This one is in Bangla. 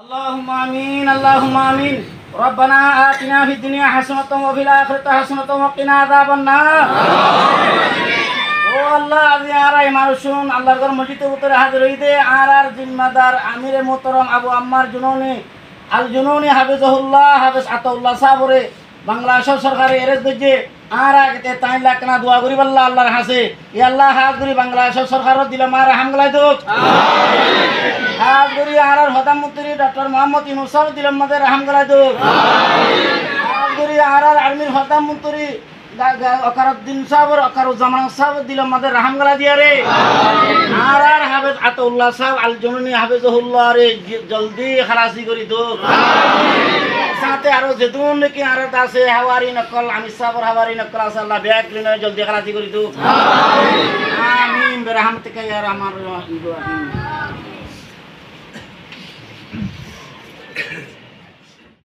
اللهم آمين اللهم آمين ربنا آتنا في الدنيا حسنة وفي الآخرة حسنة وقنا عذاب النار ও আল্লাহ আজি আরাই মানুষুন আল্লাহর ঘর মসজিদের ভিতরে হাজির হইতে আর জিম্মাদার আমিরে মোহতরম আবু আম্মার জুনুনি আল জুনুনি হাফিজুল্লাহ হাফিজ আতাউল্লাহ সাবরে বাংলা সরকারে এরেজ দজে আর আগতে 3 লাখ না দোয়া করি আল্লাহ আল্লাহর হাসে ই আল্লাহ হাত করি বাংলা সরকারত দিলা মার হামগলাই দোক আমিন হাত করি আর প্রধানমন্ত্রী ডক্টর মোহাম্মদ ইউনূস সাহেব দিলাম মাদের হামগলাই দোক আমিন হাত করি আর আর্মির প্রধানমন্ত্রী অকারুদ্দিন সাহেব অকারুজ্জামান সাহেব দিলাম মাদের হামগলা দিয়া রে আর হাফেজ আতাউল্লাহ সাহেব আল জুনুনি হাফিজুল্লাহ রে জলদি খালাসি করি দোক আমিন সাথে আরো যেতুন নাকি আর আছে হাওয়ারি নকল আমি সাবর হাওয়ারি নকল আছে আল্লাহ ব্যাগ লিনা জলদি খালাসি করি দোক আমিন আমিন বিরহমতিকা ইয়া রহমান রহিম।